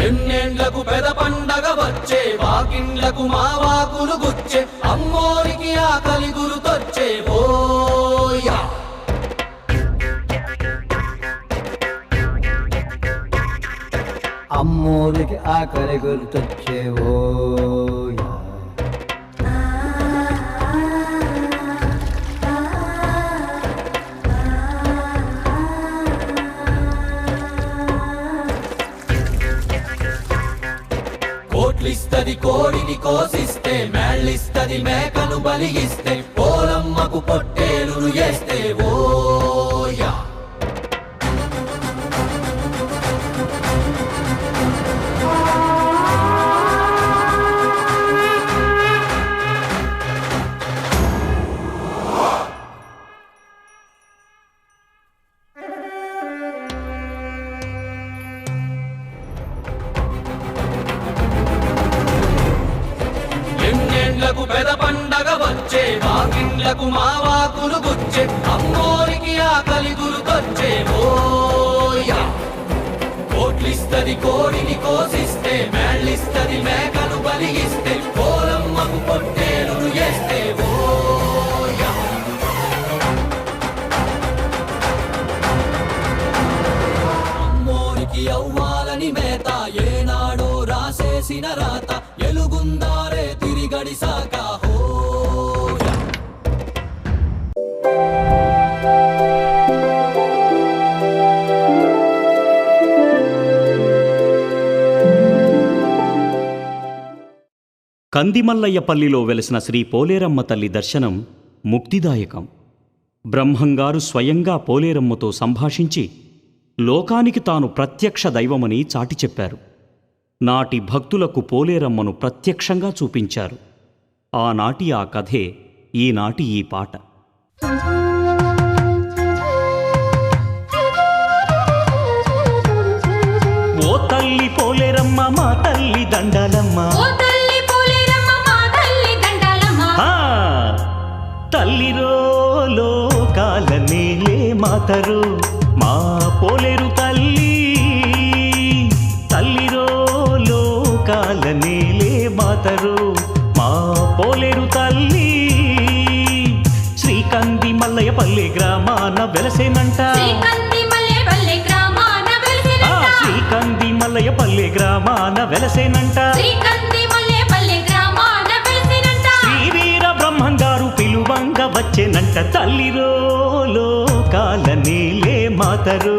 ఎన్నేండ్లకు పెద పండగ వచ్చే వాకిండ్లకు మా వాకులు గుచ్చే అమ్మోరికి ఆకలి గురుతొచ్చే ఓయా అమ్మోరికి ఆకలి గుర్తొచ్చే ఓయా కోట్లిస్తది కోడిని కోసిస్తే మేళ్ళిస్తది మేకను బలిగిస్తే పోలమ్మకు పొట్టేలును చేస్తే ఓయా ఎన్నేండ్లకు పెద పండగ వచ్చే వాకిండ్లకు మా వాకులు గుచ్చే అమ్మోరికి ఆకలి గురుతొచ్చే ఓయా కోట్లిస్తది కోడిని కోసిస్తే మేళ్ళిస్తది మేకను బలిగిస్తే పోలమ్మకు పొట్టేలును చేస్తే ఓయా అమ్మోరికి అవ్వాలని మేత ఏనాడో రాసేసిన రాత ఎలుగుందారే తిరిగడిసాక హోయా కందిమల్లయ్యపల్లిలో వెలసిన శ్రీ పోలేరమ్మ తల్లి దర్శనం ముక్తిదాయకం. బ్రహ్మంగారు స్వయంగా పోలేరమ్మతో సంభాషించి లోకానికి తాను ప్రత్యక్ష దైవమని చాటి చెప్పారు. నాటి భక్తులకు పోలేరమ్మను ప్రత్యక్షంగా చూపించారు. ఆనాటి ఆ కథే ఈనాటి ఈ పాట. ఓ తల్లి పోలేరమ్మ మా తల్లి దండాలమ్మ, తల్లిరో లోకాల నేలే మాతరు మా పోలేరు తల్లి, తల్లిరో లోకాల నేలే మాతరు మా పోలేరు తల్లి. శ్రీకంది మల్లయ్యపల్లి గ్రామాన వెలసేనంట, శ్రీకంది మల్లయ్యపల్లి గ్రామాన వెలసేనంట. శ్రీవీర బ్రహ్మంగారు పిలువంగ వచ్చేనంట, తల్లిరో లోకాల నేలే మాతరు.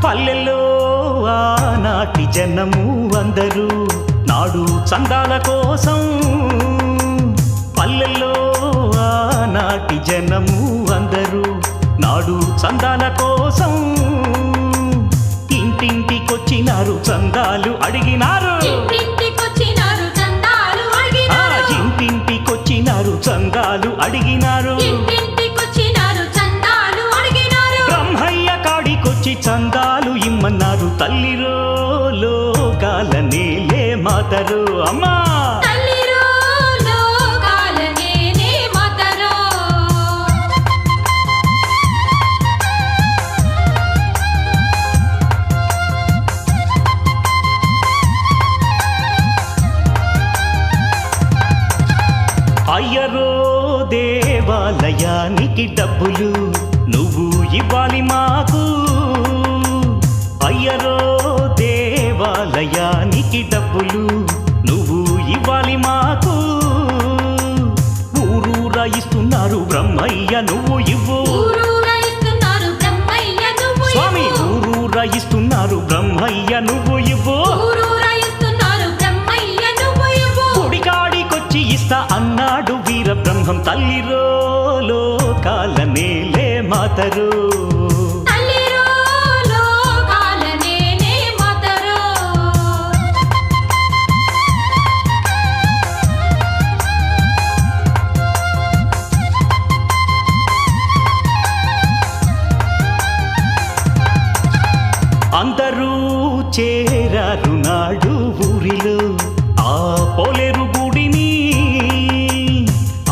పల్లెల్లో ఆనాటి జనము అందరూ నాడు చందాల కోసం, పల్లెల్లో ఆనాటి జనము అందరూ నాడు చందాల కోసం ఇంటింటికొచ్చినారు చందాలు అడిగినారు, ఇంటింటికొచ్చినారు చందాలు అడిగినారు. బ్రహ్మయ్య కాడికొచ్చి చందాలు ఇమ్మన్నారు, తల్లిరో లోకాల నేలే మాతరు అమ్మా. అయ్యరో దేవాలయానికి డబ్బులు నువ్వు ఇవ్వాలి మాకు, అయ్యరో దేవాలయానికి డబ్బులు నువ్వు ఇవ్వాలి మాకు. ఊరూరా ఇస్తున్నారు బ్రహ్మయ్య నువ్వు ఇవ్వు, స్వామి ఊరూరా ఇస్తున్నారు బ్రహ్మయ్య నువ్వు ఇవ్వు. గుడికాడికొచ్చి ఇస్తా అన్నాడు వీర బ్రహ్మం, తల్లిరో లోకాల నేలే మాతరు. అందరూ చేరారు నాడు ఊరిలో ఆ పోలేరు గుడిని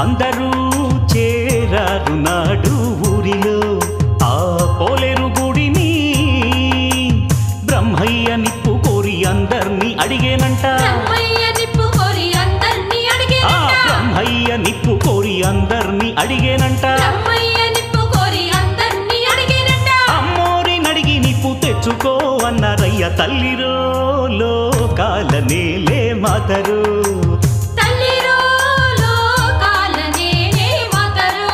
అందరూ చేరారు నాడు ఊరిలో ఆ పోలేరు గుడిని బ్రహ్మయ్య నిప్పు కోరి అందర్నీ అడిగేనంట బ్రహ్మయ్య నిప్పు కోరి అందర్నీ ఆ బ్రహ్మయ్య నిప్పు కోరి అందర్నీ అడిగేనంట బ్రహ్మయ్య నిప్పు కోరి అందర్నీ అడిగేనంట అమ్మోరి నడిగి నిప్పు తెచ్చుకో అన్నారయ్య తల్లిరో లోకాల నేలే మాతరు తల్లిరో లోకాల నేలే మాతరు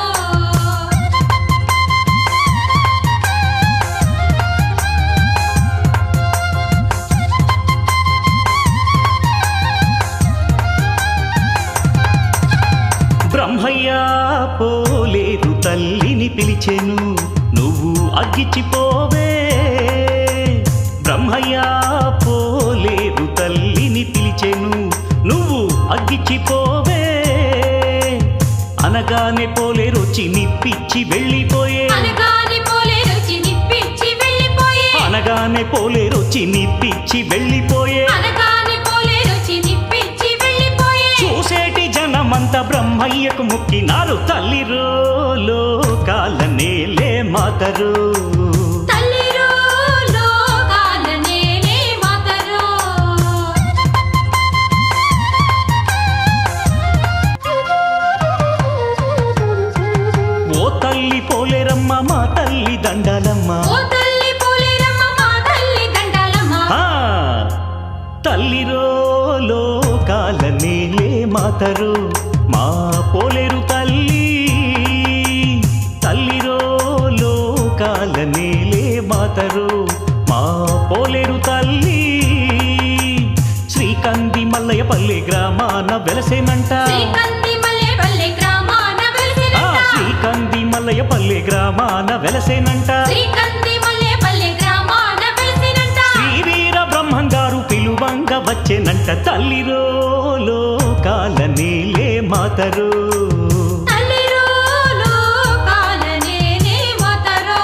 బ్రహ్మయ్య పోలేరు తల్లిని పిలిచెను నువ్వు అగ్గిచ్చిపోవే బ్రహ్మయ్య పోలేరు తల్లిని పిలిచెను నువ్వు అగ్గిచ్చిపోవే అనగానే పోలేరొచ్చి నిప్పిచ్చి వెళ్ళిపోయే అనగానే పోలేరొచ్చి నిప్పిచ్చి వెళ్ళిపోయే అనగానే పోలేరొచ్చి నిప్పిచ్చి వెళ్ళిపోయే అనగానే పోలేరొచ్చి నిప్పిచ్చి వెళ్ళిపోయే చూసేటి జనమంతా బ్రహ్మయ్యకు మొక్కినారు తల్లిరో లోకాల నేలే మాతరు తల్లిరో లోకాల నేలే మాతరు ఓ తల్లి పోలేరమ్మ మా తల్లి దండాలమ్మ ఓ తల్లి పోలేరమ్మ మా తల్లి దండాలమ్మ ఆ, తల్లిరో లోకాల నేలే మాతరు మా పోలేరు తల్లి తల్లిరో లోకాల నేలే మాతరు మా పోలేరు తల్లి శ్రీకంది మల్లయ్యపల్లి గ్రామాన వెలసేనంట శ్రీకంది మల్లెపల్లి గ్రామాన ఆ, వెలిసినంట శ్రీకంది మల్లయ్యపల్లి గ్రామాన వెలసేనంట శ్రీకంది మల్లెపల్లి గ్రామాన వెలిసినంట శ్రీవీర బ్రహ్మంగారు పిలువంగా వచ్చేనంట తల్లిరో లోకాల నేలే మాతరు తల్లిరో లోకాల నేలే మాతరు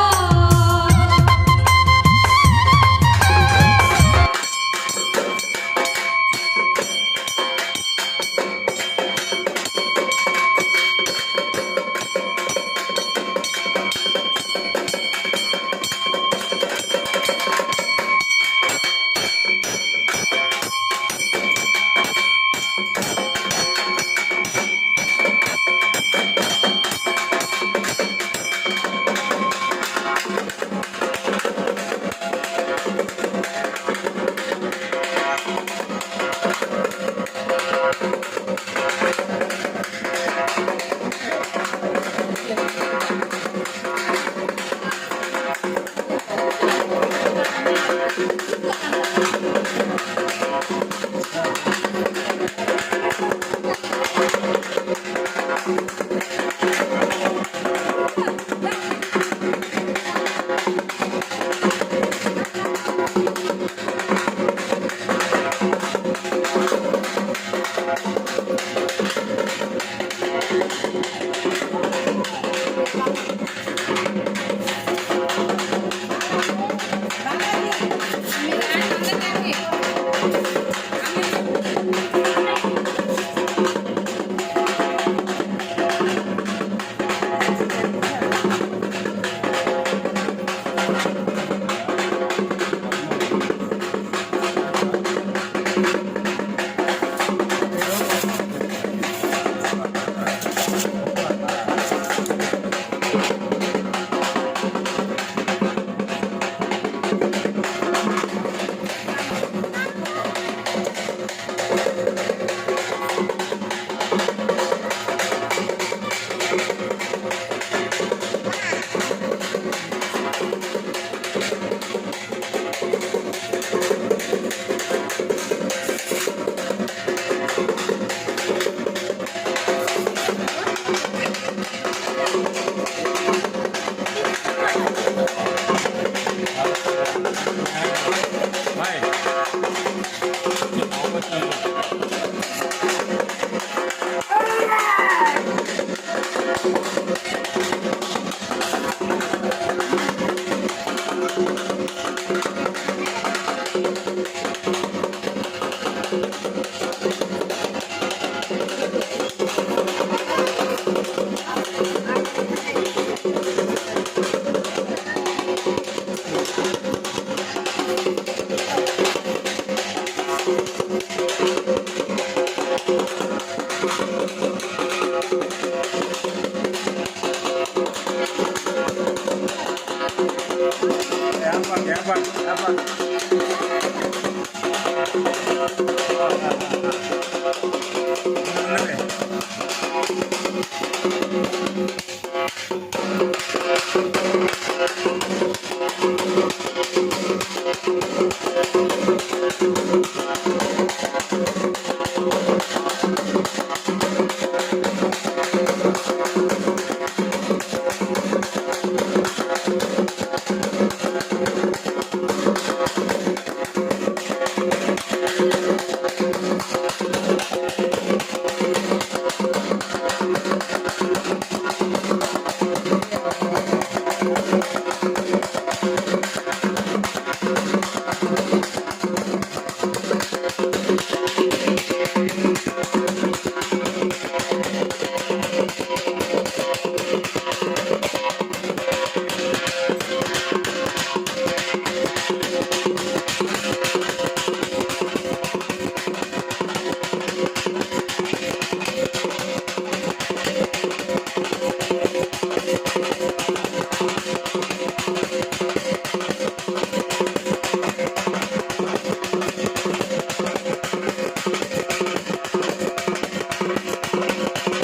Thank you.